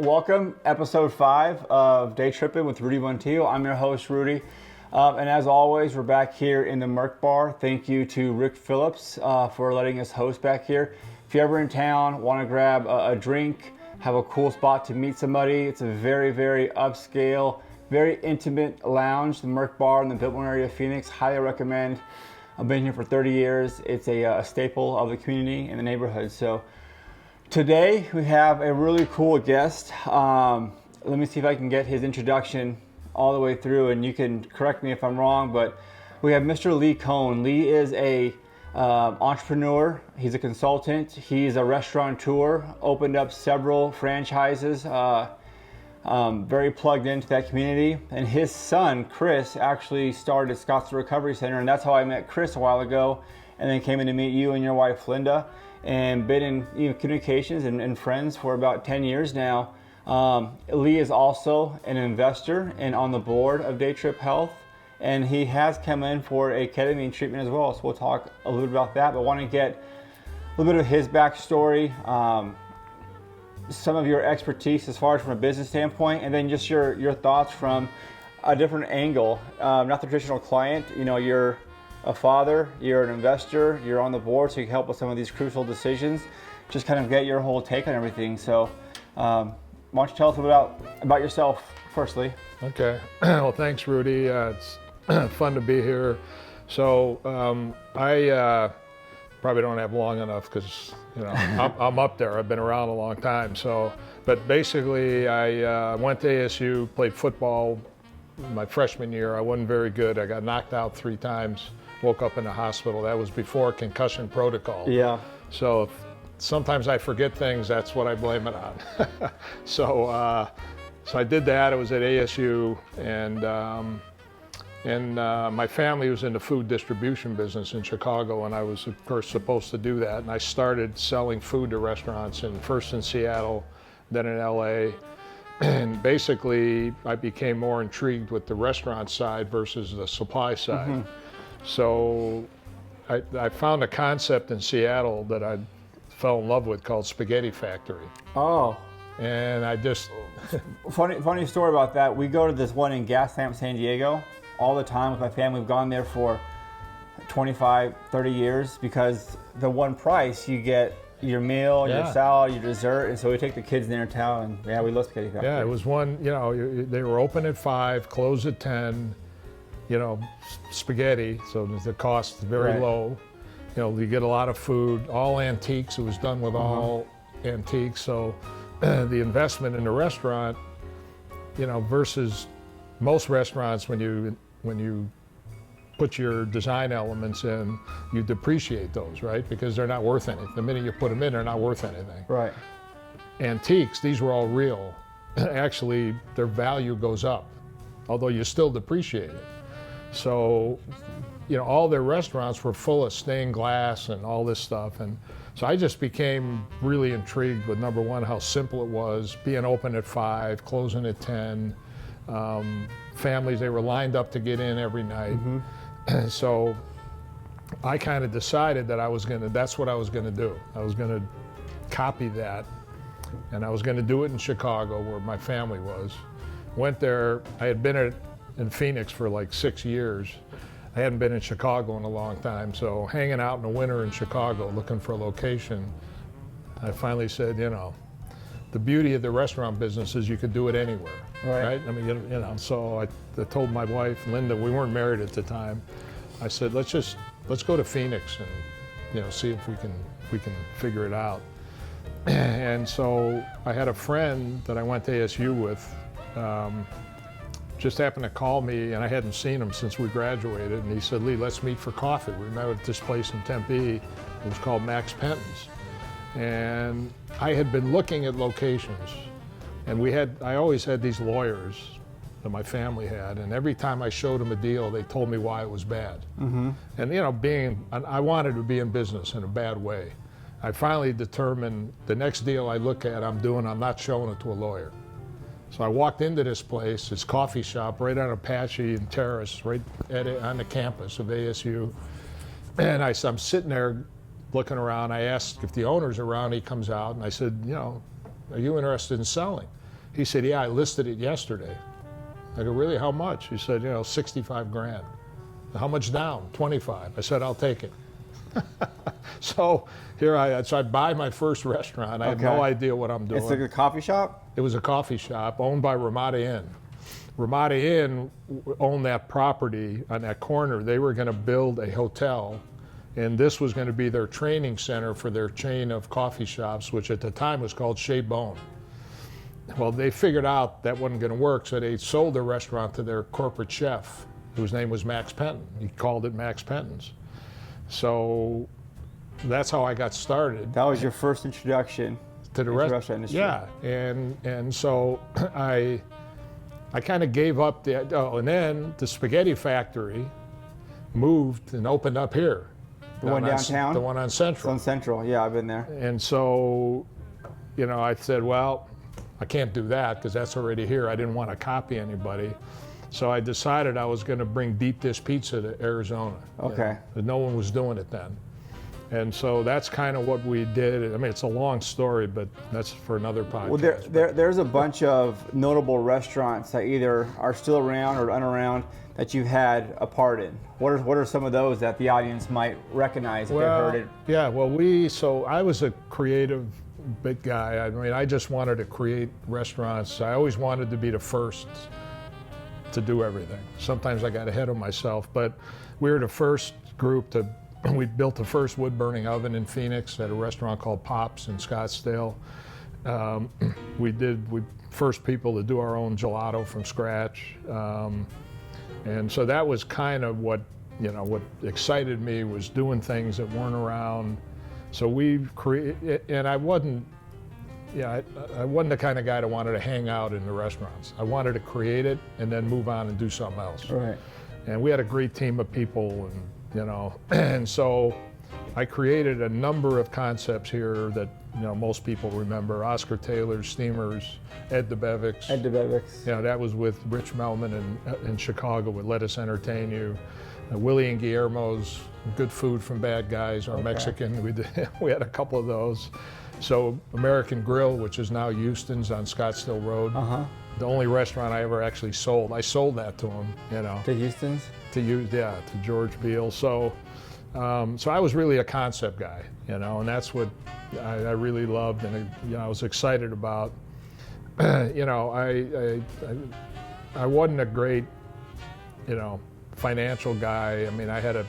Welcome, episode 5 of Daytryping with Rudy Montijo. I'm your host, Rudy. And as always, we're back here in the Merc Bar. Thank you to Rick Phillips for letting us host back here. If you're ever in town, want to grab a drink, have a cool spot to meet somebody, it's a very, very upscale, very intimate lounge, the Merc Bar in the Biltmore area of Phoenix. Highly recommend. I've been here for 30 years. It's a staple of the community in the neighborhood. So today we have a really cool guest. Let me see if I can get his introduction all the way through, and you can correct me if I'm wrong, but we have Mr. Lee Cohn. Lee is a entrepreneur. He's a consultant. He's a restaurateur, opened up several franchises, very plugged into that community. And his son, Chris, actually started Scottsdale Recovery Center, and that's how I met Chris a while ago, and then came in to meet you and your wife, Linda, and been in communications and friends for about 10 years now. Lee is also an investor and on the board of Daytryp Health, and he has come in for a ketamine treatment as well. So we'll talk a little bit about that, but want to get a little bit of his backstory, some of your expertise as far as from a business standpoint, and then just your thoughts from a different angle, not the traditional client. You know, you're a father, you're an investor, you're on the board, so you can help with some of these crucial decisions. Just kind of get your whole take on everything. So why don't you tell us a bit about yourself, firstly? Okay. Well, thanks, Rudy. It's fun to be here. So I probably don't have long enough because I'm up there. I've been around a long time. So, but basically, I went to ASU, played football my freshman year. I wasn't very good. I got knocked out 3 times. Woke up in the hospital. That was before concussion protocol. Yeah. So sometimes I forget things. That's what I blame it on. So I did that. I was at ASU, and my family was in the food distribution business in Chicago, and I was, of course, supposed to do that. And I started selling food to restaurants, first in Seattle, then in LA. And basically, I became more intrigued with the restaurant side versus the supply side. Mm-hmm. So I found a concept in Seattle that I fell in love with called Spaghetti Factory. Oh. And I just... Funny story about that. We go to this one in Gaslamp, San Diego all the time with my family. We've gone there for 25, 30 years because the one price you get your meal, your salad, your dessert, and so we take the kids in there in town, and yeah, we love Spaghetti Factory. Yeah, it was one, they were open at 5, closed at 10, spaghetti, so the cost is very low. You get a lot of food, all antiques. It was done with all antiques, so the investment in the restaurant, versus most restaurants, when you put your design elements in, you depreciate those, right? Because they're not worth anything. The minute you put them in, they're not worth anything. Right. Antiques, these were all real. Actually, their value goes up, although you still depreciate it. So, all their restaurants were full of stained glass and all this stuff. And so I just became really intrigued with, number one, how simple it was, being open at 5, closing at 10. Families, they were lined up to get in every night. Mm-hmm. So I kind of decided that that's what I was going to do. I was going to copy that, and I was going to do it in Chicago where my family was. Went there. I had been in Phoenix for like 6 years. I hadn't been in Chicago in a long time, so hanging out in the winter in Chicago looking for a location, I finally said, the beauty of the restaurant business is you could do it anywhere, right? I mean, so I told my wife, Linda, we weren't married at the time. I said, let's go to Phoenix and, see if we can figure it out. And so I had a friend that I went to ASU with, just happened to call me, and I hadn't seen him since we graduated, and he said, Lee, let's meet for coffee. We met at this place in Tempe. It was called Max Penton's. And I had been looking at locations, and I always had these lawyers that my family had, and every time I showed them a deal, they told me why it was bad. Mm-hmm. And I wanted to be in business in a bad way. I finally determined the next deal I look at, I'm not showing it to a lawyer. So I walked into this place, this coffee shop right on Apache and Terrace, right on the campus of ASU. And I'm sitting there looking around. I asked if the owner's around. He comes out, and I said, are you interested in selling? He said, yeah, I listed it yesterday. I go, really, how much? He said, 65 grand. How much down? 25. I said, I'll take it. So so I buy my first restaurant. I have no idea what I'm doing. It's like a coffee shop? It was a coffee shop owned by Ramada Inn. Ramada Inn owned that property on that corner. They were going to build a hotel, and this was going to be their training center for their chain of coffee shops, which at the time was called Chez Bone. Well, they figured out that wasn't going to work, so they sold the restaurant to their corporate chef, whose name was Max Penton. He called it Max Penton's. So that's how I got started. That was your first introduction to the restaurant industry. Yeah, and so I kind of gave up and then the spaghetti factory moved and opened up here. The one downtown? The one on Central. It's on Central, yeah, I've been there. And so, I said, well, I can't do that because that's already here. I didn't want to copy anybody. So I decided I was going to bring deep dish pizza to Arizona. Okay. No one was doing it then. And so that's kind of what we did. I mean, it's a long story, but that's for another podcast. Well, there's a bunch of notable restaurants that either are still around or unaround that you had a part in. What are some of those that the audience might recognize if they heard it? Yeah, so I was a creative big guy. I mean, I just wanted to create restaurants. I always wanted to be the first to do everything. Sometimes I got ahead of myself, but we were the first group we built the first wood-burning oven in Phoenix at a restaurant called Pops in Scottsdale. We first people to do our own gelato from scratch. And so that was kind of what excited me, was doing things that weren't around. So and I wasn't the kind of guy that wanted to hang out in the restaurants. I wanted to create it and then move on and do something else. Right. And we had a great team of people, and so I created a number of concepts here that most people remember: Oscar Taylor's Steamers, Ed Debevic. That was with Rich Melman in Chicago with Let Us Entertain You. Willie and Guillermo's Good Food from Bad Guys, our Mexican. We had a couple of those. So American Grill, which is now Houston's on Scottsdale Road. The only restaurant I ever actually sold. I sold that to him, To Houston's? To George Beal. So I was really a concept guy, and that's what I really loved and I was excited about. I wasn't a great, financial guy. I mean, I had a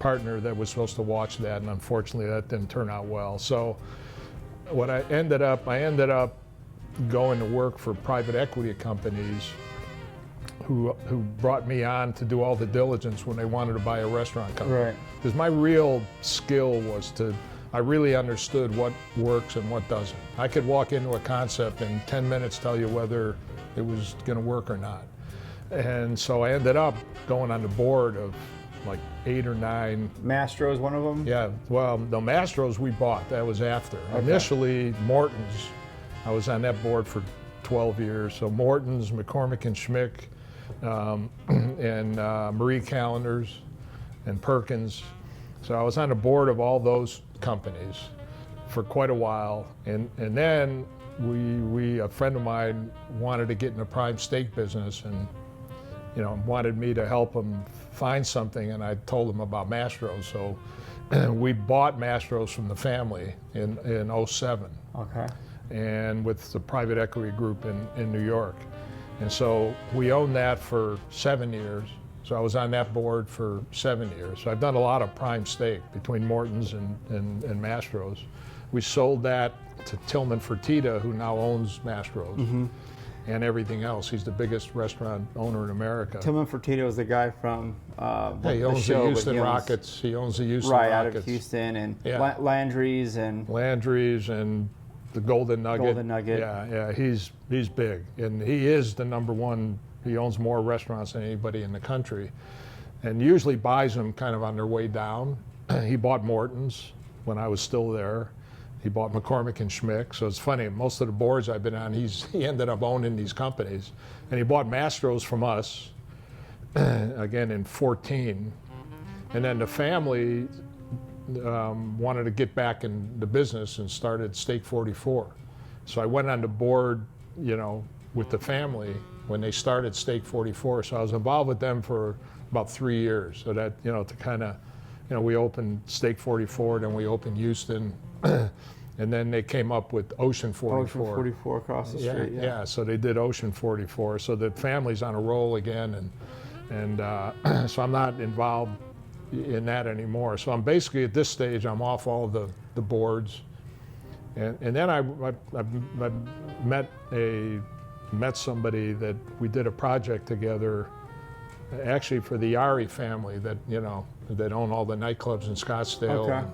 partner that was supposed to watch that, and unfortunately that didn't turn out well. So what I ended up going to work for private equity companies who brought me on to do all the diligence when they wanted to buy a restaurant company. Right. Because my real skill was I really understood what works and what doesn't. I could walk into a concept in 10 minutes tell you whether it was going to work or not. And so I ended up going on the board of like 8 or 9. Mastro is one of them? Yeah, well, the Mastros we bought, that was after. Okay. Initially, Morton's, I was on that board for 12 years. So Morton's, McCormick and Schmick, and Marie Callender's and Perkins. So I was on the board of all those companies for quite a while. And then a friend of mine wanted to get in the prime steak business and wanted me to help him find something, and I told him about Mastro's. So we bought Mastro's from the family in 2007. Okay. And with the private equity group in New York. And so we owned that for 7 years. So I was on that board for 7 years. So I've done a lot of prime steak between Morton's and Mastro's. We sold that to Tillman Fertitta, who now owns Mastro's. And everything else. He's the biggest restaurant owner in America. Tillman Fertitta was the guy from he owns the Houston Rockets. He owns the Houston Rockets. Right, out of Houston, and Landry's and the Golden Nugget. Golden Nugget. Yeah, he's big, and he is the number one. He owns more restaurants than anybody in the country, and usually buys them kind of on their way down. He bought Morton's when I was still there. He bought McCormick and Schmick. So it's funny, most of the boards I've been on, he ended up owning these companies. And he bought Mastro's from us, again in 2014. And then the family wanted to get back in the business and started Steak 44. So I went on the board, with the family when they started Steak 44. So I was involved with them for about 3 years. So that, to kind of, we opened Steak 44, then we opened Houston, and then they came up with Ocean 44. Ocean 44 across the street. Yeah, so they did Ocean 44. So the family's on a roll again, and so I'm not involved in that anymore. So I'm basically at this stage, I'm off all of the boards. And then I met somebody that we did a project together, actually for the Yari family that that own all the nightclubs in Scottsdale.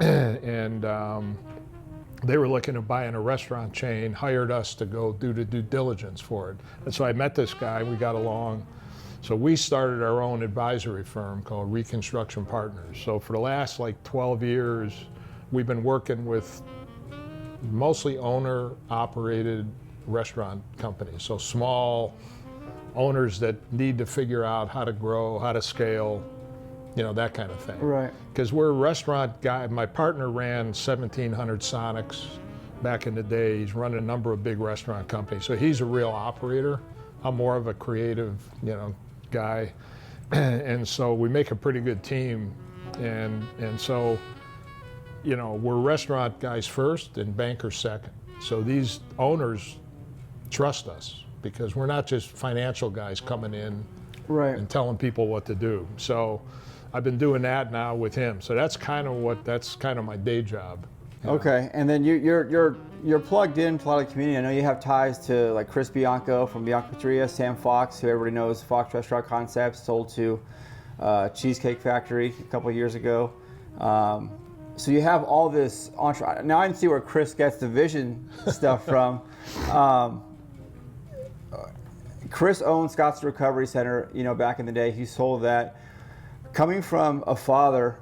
Okay. And they were looking at buying a restaurant chain, hired us to go do the due diligence for it. And so I met this guy, we got along. So we started our own advisory firm called Reconstruction Partners. So for the last 12 years, we've been working with mostly owner-operated restaurant companies. So small owners that need to figure out how to grow, how to scale, that kind of thing. Right. Because we're a restaurant guy. My partner ran 1,700 Sonics back in the day. He's run a number of big restaurant companies. So he's a real operator. I'm more of a creative, guy. And so we make a pretty good team. And so, we're restaurant guys first and bankers second. So these owners trust us because we're not just financial guys coming in and telling people what to do. So I've been doing that now with him. So that's kind of my day job. Okay, and then you're plugged into a lot of the community. I know you have ties to Chris Bianco from Bianco Pizzeria, Sam Fox, who everybody knows, Fox Restaurant Concepts, sold to Cheesecake Factory a couple of years ago. So you have all this now I can see where Chris gets the vision stuff from. Chris owned Scott's Recovery Center, back in the day. He sold that. Coming from a father,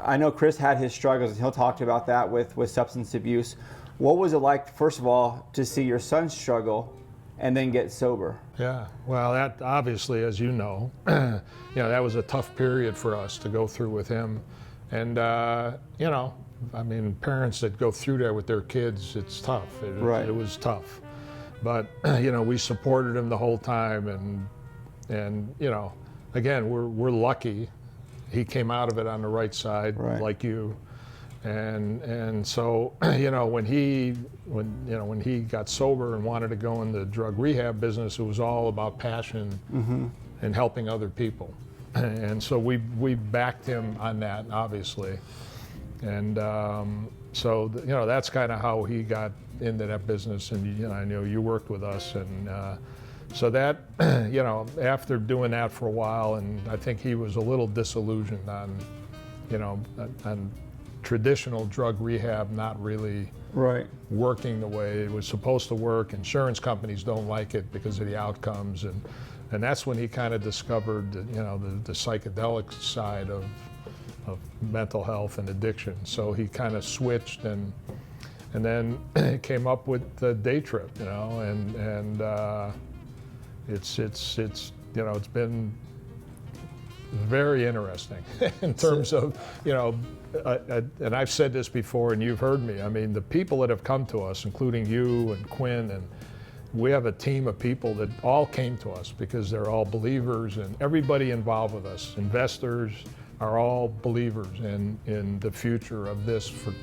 I know Chris had his struggles, and he'll talk to you about that with substance abuse. What was it like, first of all, to see your son struggle and then get sober? Yeah, well, that obviously, as you know, that was a tough period for us to go through with him. And, parents that go through that with their kids, it's tough. It was tough. But, we supported him the whole time. And again, we're lucky. He came out of it on the right side, like you. And so, when he got sober and wanted to go in the drug rehab business, it was all about passion and helping other people. And so we backed him on that, obviously. And so that's kind of how he got into that business. And I know you worked with us, and so that after doing that for a while, and I think he was a little disillusioned on traditional drug rehab not really working the way it was supposed to work. Insurance companies don't like it because of the outcomes, and that's when he kind of discovered the psychedelic side of mental health and addiction. So he kind of switched and then came up with the Daytryp, and it's been very interesting in terms of, and I've said this before and you've heard me, the people that have come to us, including you and Quinn, and we have a team of people that all came to us because they're all believers, and everybody involved with us, investors, are all believers in the future of this for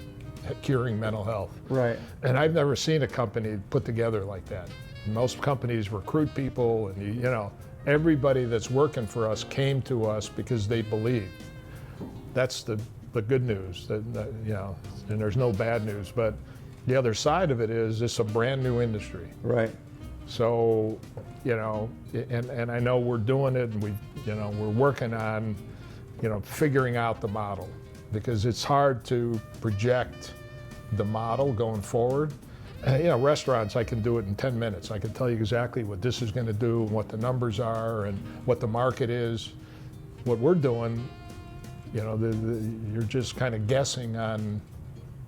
curing mental health. Right. And I've never seen a company put together like that. Most companies recruit people, and everybody that's working for us came to us because they believed. That's the good news, and there's no bad news. But the other side of it is it's a brand new industry. Right. So, and I know we're doing it, and we're working on, figuring out the model, because it's hard to project the model going forward. Restaurants, I can do it in 10 minutes. I can tell you exactly what this is going to do, what the numbers are, and what the market is. What we're doing, you're just kind of guessing on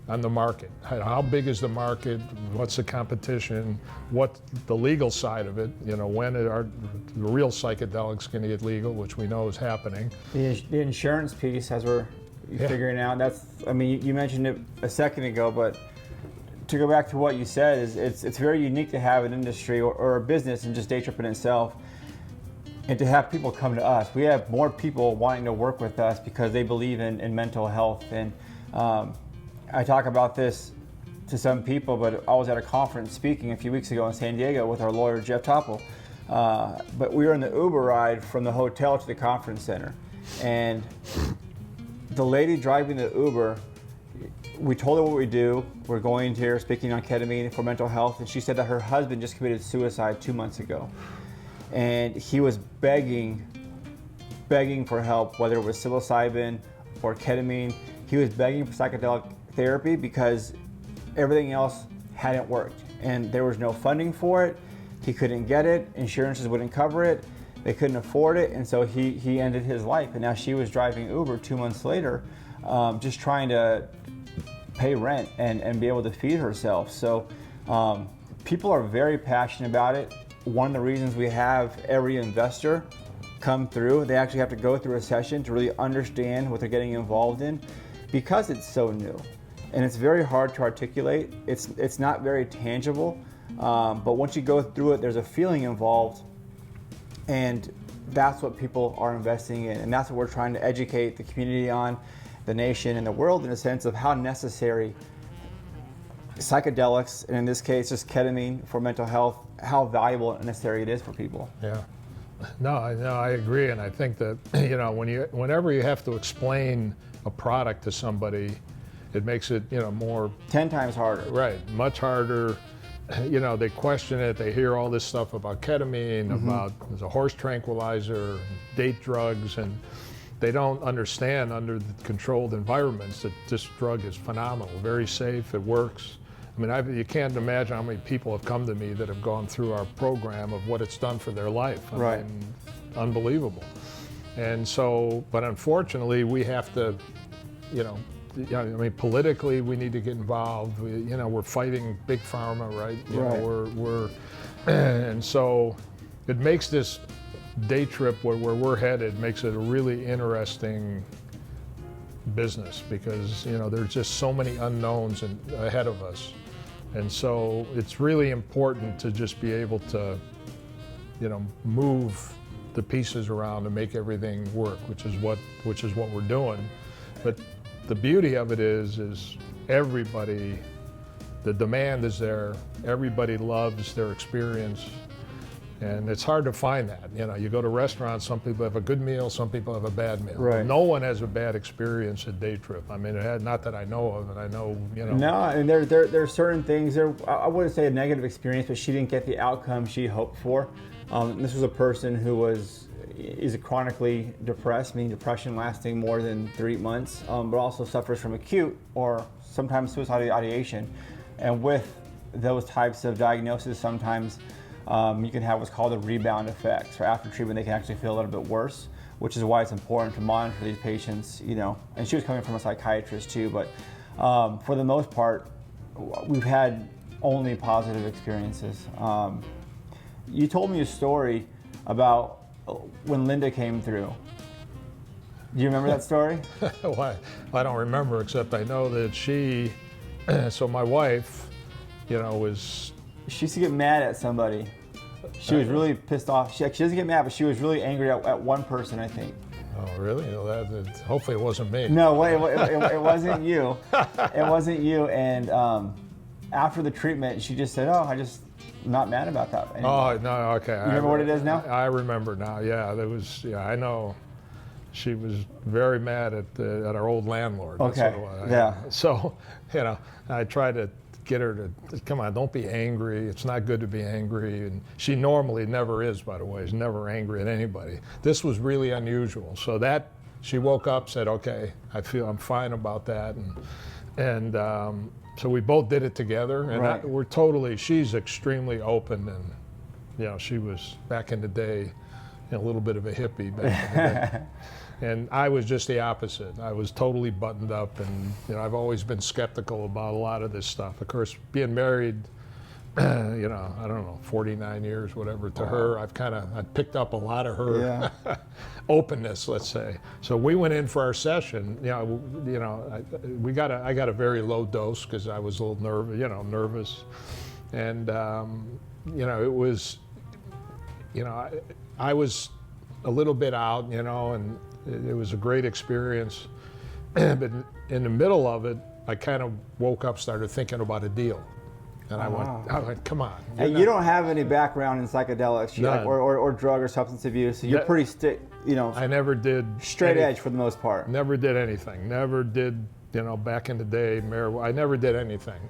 the market. How big is the market? What's the competition? What the legal side of it? When are the real psychedelics going to get legal, which we know is happening. The insurance piece, as we're figuring out, you mentioned it a second ago, but to go back to what you said, is it's very unique to have an industry or a business and just Daytryp in itself, and to have people come to us. We have more people wanting to work with us because they believe in mental health. And I talk about this to some people, but I was at a conference speaking a few weeks ago in San Diego with our lawyer, Jeff Topple. But we were in the Uber ride from the hotel to the conference center. And the lady driving the Uber, we told her what we do. We're going here speaking on ketamine for mental health. And she said that her husband just committed suicide 2 months ago. And he was begging for help, whether it was psilocybin or ketamine. He was begging for psychedelic therapy because everything else hadn't worked. And there was no funding for it. He couldn't get it. Insurances wouldn't cover it. They couldn't afford it. And so he ended his life. And now she was driving Uber 2 months later, just trying to pay rent and be able to feed herself. So people are very passionate about it. One of the reasons we have every investor come through, they actually have to go through a session to really understand what they're getting involved in, because it's so new and it's very hard to articulate. It's not very tangible, but once you go through it, there's a feeling involved, and that's what people are investing in, and that's what we're trying to educate the community on, the nation and the world, in a sense of how necessary psychedelics, and in this case just ketamine for mental health, how valuable and necessary it is for people. Yeah. No, I agree, and I think that whenever you have to explain a product to somebody, it makes it more 10 times harder. Right, much harder. They question it. They hear all this stuff about ketamine, about there's a horse tranquilizer, date drugs, and they don't understand under the controlled environments that this drug is phenomenal, very safe, it works. I mean, you can't imagine how many people have come to me that have gone through our program of what it's done for their life. I mean, unbelievable. And so, but unfortunately, we have to, politically, we need to get involved. We're fighting big pharma, right? We're and so it makes this Daytryp where we're headed makes it a really interesting business, because there's just so many unknowns ahead of us, and so it's really important to just be able to move the pieces around to make everything work, which is what we're doing. But the beauty of it is everybody, the demand is there, everybody loves their experience. And it's hard to find that. You go to restaurants, some people have a good meal, some people have a bad meal. Right. No one has a bad experience at Daytryp. I mean, not that I know of, and I know, No, and there are certain things there. I wouldn't say a negative experience, but she didn't get the outcome she hoped for. This was a person who is chronically depressed, meaning depression lasting more than 3 months, but also suffers from acute or sometimes suicidal ideation. And with those types of diagnoses, sometimes you can have what's called a rebound effect. So after treatment, they can actually feel a little bit worse, which is why it's important to monitor these patients, and she was coming from a psychiatrist too, but for the most part, we've had only positive experiences. You told me a story about when Linda came through. Do you remember that story? Well, I don't remember, except I know that so my wife, was... She used to get mad at somebody. She was really pissed off. She doesn't get mad, but she was really angry at one person, I think. Oh, really? Well, hopefully it wasn't me. No, it wasn't you. It wasn't you. And after the treatment, she just said, "Oh, I'm not mad about that anymore." Oh, no, okay. You remember what it is now? I remember now. Yeah, I know. She was very mad at our old landlord. Okay. That's what it was. Yeah. So, I tried to get her to, come on, don't be angry. It's not good to be angry. And she normally never is, by the way. She's never angry at anybody. This was really unusual. So that, she woke up, said, okay, I'm fine about that. And so we both did it together. And Right. She's extremely open. And, she was, back in the day, a little bit of a hippie back in the day. And I was just the opposite. I was totally buttoned up, and I've always been skeptical about a lot of this stuff. Of course, being married you know, I don't know, 49 years, whatever, to her. I picked up a lot of her openness, let's say. So we went in for our session. I got a very low dose because I was a little nervous, and it was, I was a little bit out, and it was a great experience. But in the middle of it, I kind of woke up, started thinking about a deal. And I went, come on. And you don't have any background in psychedelics or drug or substance abuse. So you're pretty I never did straight edge for the most part. Never did anything. Never did, back in the day, marijuana. I never did anything.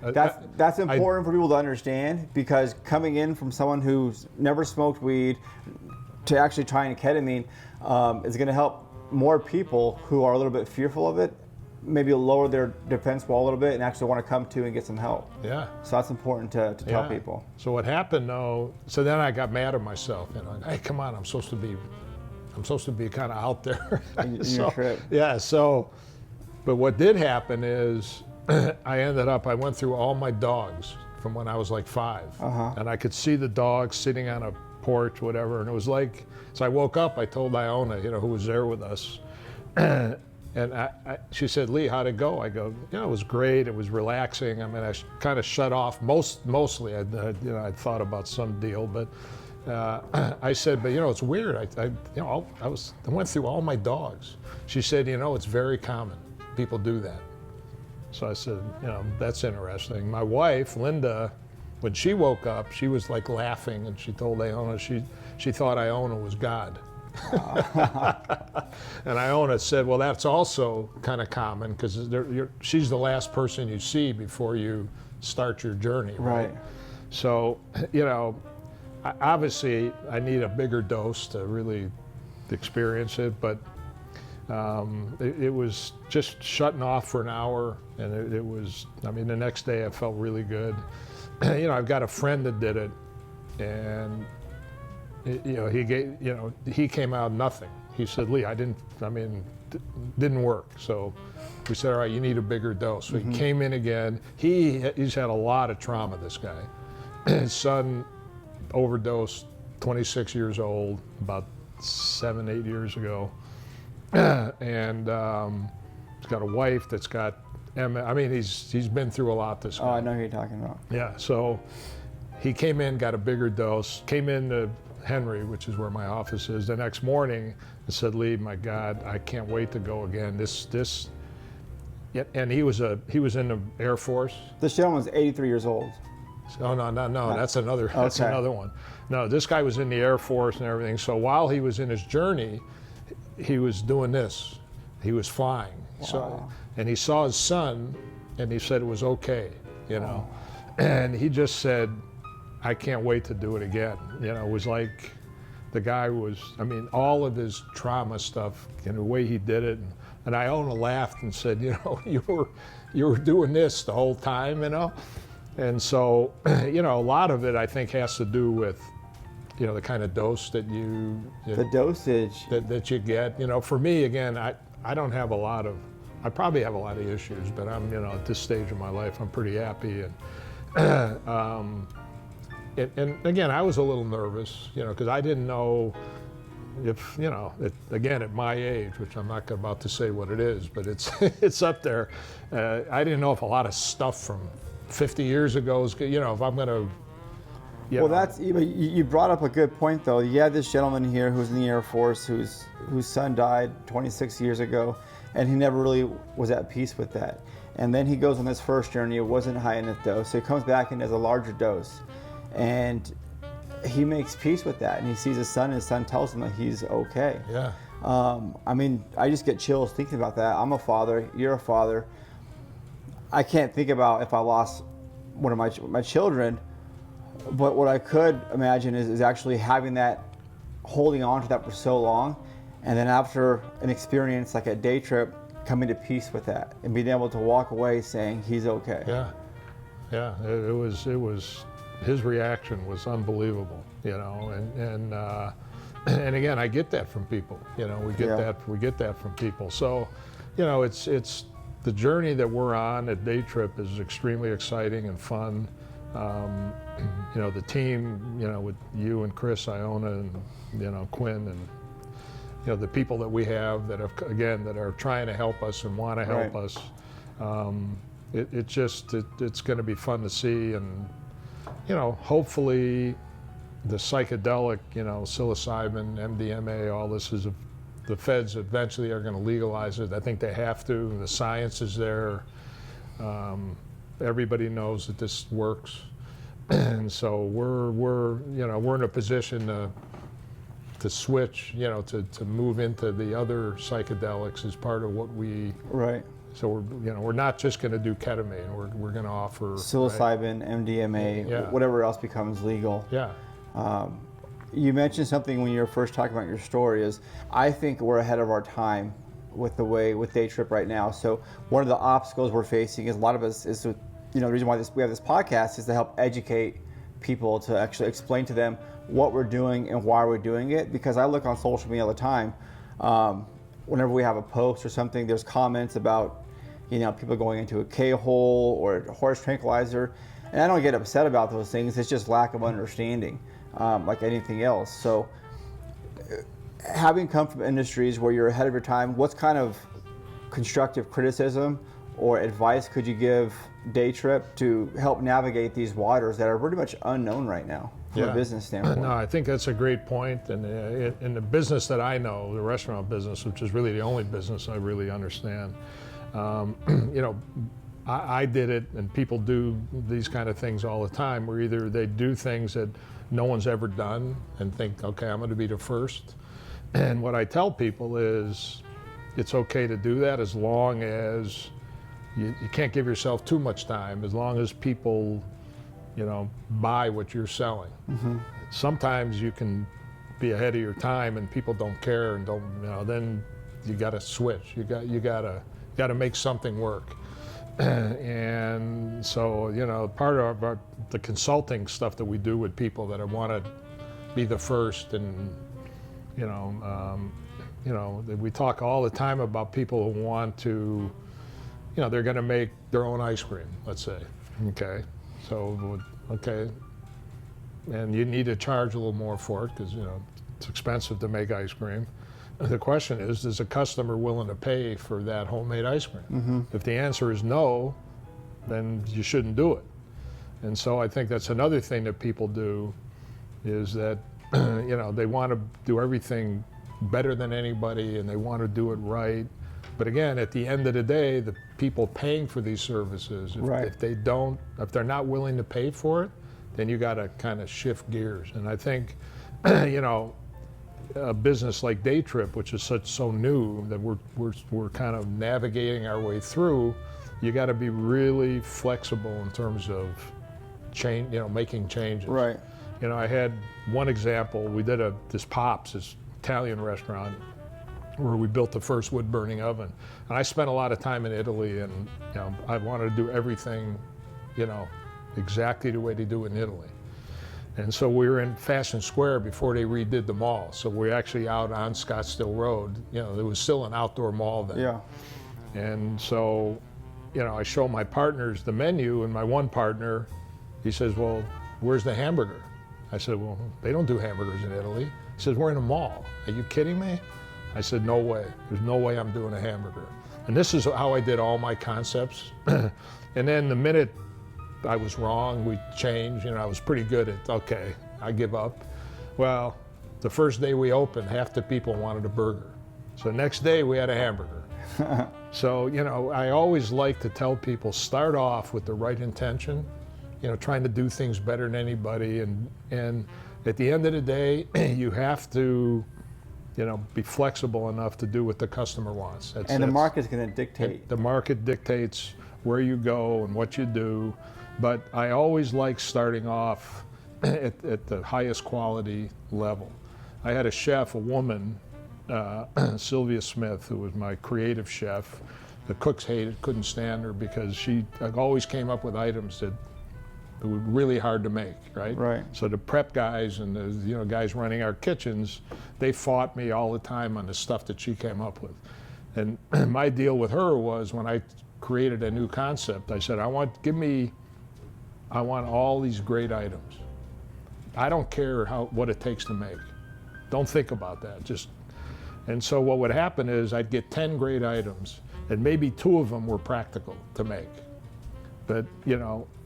That's important for people to understand, because coming in from someone who's never smoked weed to actually trying ketamine is going to help more people who are a little bit fearful of it, maybe lower their defense wall a little bit and actually want to come to and get some help. Yeah. So that's important to tell people. So what happened though, so then I got mad at myself, hey, come on, I'm supposed to be kind of out there. in your trip. Yeah, but what did happen is I went through all my dogs from when I was like 5. And I could see the dogs sitting on a porch, whatever, and it was like, so I woke up, I told Iona, who was there with us, and she said, Lee, how'd it go? I go, it was great. It was relaxing. I mean, I kind of shut off. Mostly, I thought about some deal, but I said, but it's weird. I went through all my dogs. She said, it's very common. People do that. So I said, that's interesting. My wife, Linda, when she woke up, she was like laughing, and she told Iona she thought Iona was God. And Iona said, well, that's also kind of common, because she's the last person you see before you start your journey, right? So, obviously I need a bigger dose to really experience it, but it was just shutting off for an hour, and it was, the next day I felt really good. I've got a friend that did it, and he came out nothing. He said, Lee, didn't work. So we said, all right, you need a bigger dose. So he came in again. He's had a lot of trauma, this guy. His son overdosed, 26 years old, about 7-8 years ago. And he's got a wife that's got MS. He's been through a lot, this guy. Oh, I know who you're talking about. Yeah, so he came in, got a bigger dose, came in to Henry, which is where my office is, the next morning, and said, Lee, my God, I can't wait to go again. And he was in the Air Force. This gentleman's 83 years old. Oh, no, that's another one. No, this guy was in the Air Force and everything. So while he was in his journey, he was doing this. He was flying. Wow. So, and he saw his son, and he said it was okay, And he just said, I can't wait to do it again. It was like the guy was, all of his trauma stuff, the way he did it. And Iona laughed and said, you were doing this the whole time, And so, a lot of it, I think, has to do with, the kind of dose that the dosage that you get. For me, again, I don't have I probably have a lot of issues, but I'm, at this stage of my life, I'm pretty happy. And again, I was a little nervous, because I didn't know if, again, at my age, which I'm not about to say what it is, but it's up there. I didn't know if a lot of stuff from 50 years ago is, if I'm going to. Well, that's, you brought up a good point, though. You had this gentleman here who's in the Air Force whose son died 26 years ago, and he never really was at peace with that. And then he goes on this first journey. It wasn't high enough dose, so he comes back and does a larger dose. And he makes peace with that, and he sees his son, and his son tells him that he's okay. Yeah. I just get chills thinking about that. I'm a father. You're a father. I can't think about if I lost one of my children, but what I could imagine is actually having that, holding on to that for so long, and then after an experience like a Daytryp, coming to peace with that and being able to walk away saying he's okay. Yeah. It was. His reaction was unbelievable, and again, I get that from people, we get that from people. So, it's the journey that we're on at Daytryp is extremely exciting and fun. The team, with you and Chris, Iona, and Quinn, and the people that we have that are trying to help us and want to help us. It's going to be fun to see, and hopefully the psychedelic, psilocybin, MDMA, all this is the feds eventually are going to legalize it. I think they have to. The science is there. Everybody knows that this works, and so we're in a position to switch, to move into the other psychedelics as part of what we. Right. So we're not just going to do ketamine. We're going to offer psilocybin, right? MDMA, whatever else becomes legal. Yeah. You mentioned something when you were first talking about your story. Is I think we're ahead of our time with Daytryp right now. So one of the obstacles we're facing is a lot of us is the reason why we have this podcast is to help educate people, to actually explain to them what we're doing and why we're doing it. Because I look on social media all the time. Whenever we have a post or something, there's comments about people going into a K-hole or a horse tranquilizer, and I don't get upset about those things. It's just lack of understanding, like anything else. So having come from industries where you're ahead of your time, what kind of constructive criticism or advice could you give Daytryp to help navigate these waters that are pretty much unknown right now from a business standpoint? No, I think that's a great point. And in the business that I know, the restaurant business, which is really the only business I really understand, I did it, and people do these kind of things all the time, where either they do things that no one's ever done and think, okay, I'm going to be the first. And what I tell people is it's okay to do that as long as you can't give yourself too much time, as long as people, buy what you're selling. Mm-hmm. Sometimes you can be ahead of your time and people don't care and don't, then you got to switch. You got to make something work. And so, part of the consulting stuff that we do with people that want to be the first, and we talk all the time about people who want to, they're going to make their own ice cream, let's say. Okay, so and you need to charge a little more for it because it's expensive to make ice cream. The question is a customer willing to pay for that homemade ice cream? Mm-hmm. If the answer is no, then you shouldn't do it. And so I think that's another thing that people do, is that they want to do everything better than anybody, and they want to do it right. But again, at the end of the day, the people paying for these services, if they're not willing to pay for it, then you got to kind of shift gears. And I think, a business like Daytryp, which is so new that we're kind of navigating our way through, you got to be really flexible in terms of making changes. Right. I had one example. We did this Pops, this Italian restaurant, where we built the first wood-burning oven. And I spent a lot of time in Italy, and I wanted to do everything, exactly the way they do in Italy. And so we were in Fashion Square before they redid the mall. So we're actually out on Scottsdale Road. There was still an outdoor mall then. Yeah. And so, I show my partners the menu, and my one partner, he says, well, where's the hamburger? I said, well, they don't do hamburgers in Italy. He says, we're in a mall. Are you kidding me? I said, no way. There's no way I'm doing a hamburger. And this is how I did all my concepts. And then the minute I was wrong, we changed. I was pretty good at, okay, I give up. Well, the first day we opened, half the people wanted a burger. So next day we had a hamburger. So, I always like to tell people, start off with the right intention, trying to do things better than anybody. And at the end of the day, you have to, be flexible enough to do what the customer wants. The market's going to dictate. The market dictates where you go and what you do. But I always like starting off at the highest quality level. I had a chef, a woman, Sylvia Smith, who was my creative chef. The cooks couldn't stand her because she always came up with items that were really hard to make, right? Right. So the prep guys and the guys running our kitchens, they fought me all the time on the stuff that she came up with. And my deal with her was, when I created a new concept, I said, give me I want all these great items. I don't care what it takes to make. Don't think about that. And so what would happen is I'd get 10 great items, and maybe 2 of them were practical to make. But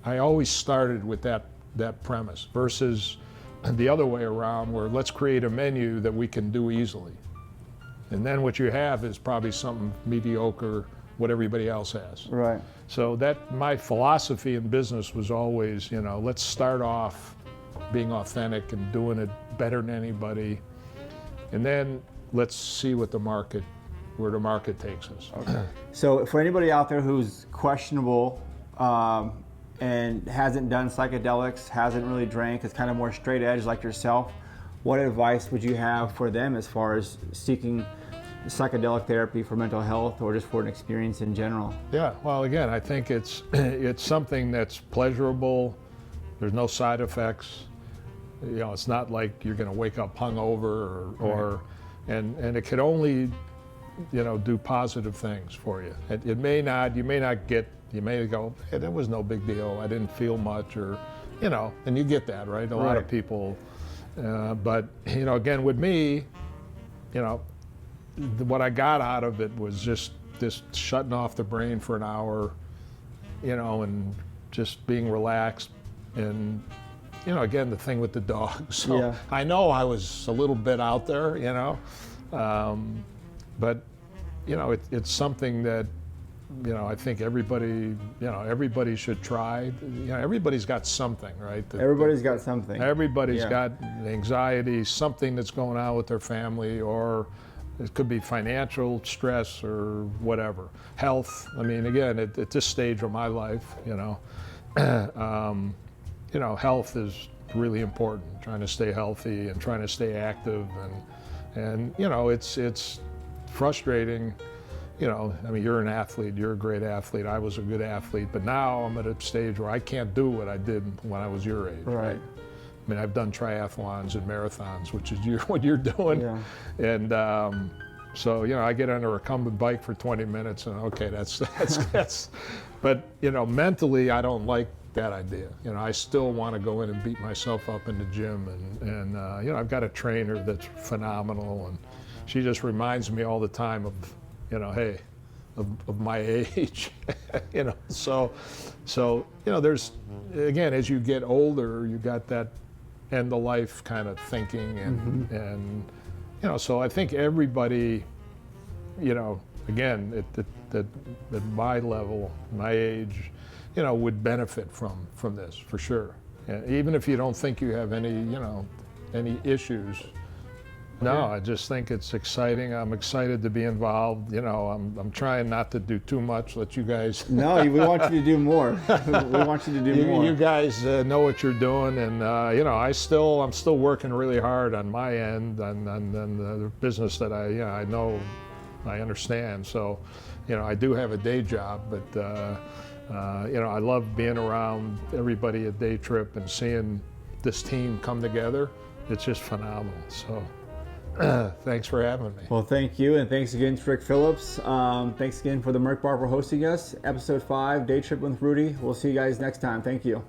I always started with that premise versus the other way around, where let's create a menu that we can do easily. And then what you have is probably something mediocre, what everybody else has. Right. So my philosophy in business was always, let's start off being authentic and doing it better than anybody. And then let's see where the market takes us. Okay. So for anybody out there who's questionable and hasn't done psychedelics, hasn't really drank, is kind of more straight edge like yourself, what advice would you have for them as far as seeking psychedelic therapy for mental health or just for an experience in general? Yeah, well, again, I think it's something that's pleasurable. There's no side effects. It's not like you're going to wake up hungover and it could only, do positive things for you. You may go, hey, that was no big deal. I didn't feel much, or, and you get that, right? A lot of people, but, again, with me, what I got out of it was just shutting off the brain for an hour, and just being relaxed. And, again, the thing with the dog. So yeah. I know I was a little bit out there, but, it's something that, I think everybody should try. Everybody's got something, right? Everybody's got something. Everybody's got anxiety, something that's going on with their family, or it could be financial stress or whatever. Health. I mean, again, at this stage of my life, health is really important. Trying to stay healthy and trying to stay active, and it's frustrating. I mean, you're an athlete, you're a great athlete. I was a good athlete, but now I'm at a stage where I can't do what I did when I was your age. Right. I mean, I've done triathlons and marathons, which is what you're doing. Yeah. And so, I get on a recumbent bike for 20 minutes and okay, that's, but, mentally, I don't like that idea. I still want to go in and beat myself up in the gym, and I've got a trainer that's phenomenal, and she just reminds me all the time of, hey, of my age, so there's, again, as you get older, you got that end of life kind of thinking, and so I think everybody, again, at my level, my age, would benefit from this for sure. And even if you don't think you have any issues. No, I just think it's exciting. I'm excited to be involved. I'm trying not to do too much. Let you guys. No, we want you to do more. We want you to do more. You guys know what you're doing, and I'm still working really hard on my end, on the business that I know, I understand. So, I do have a day job, but I love being around everybody at Daytryp and seeing this team come together. It's just phenomenal. So. Thanks for having me. Well, thank you, and thanks again to Rick Phillips. Thanks again for the Merc Bar for hosting us. Episode 5, Daytryp with Rudy. We'll see you guys next time. Thank you.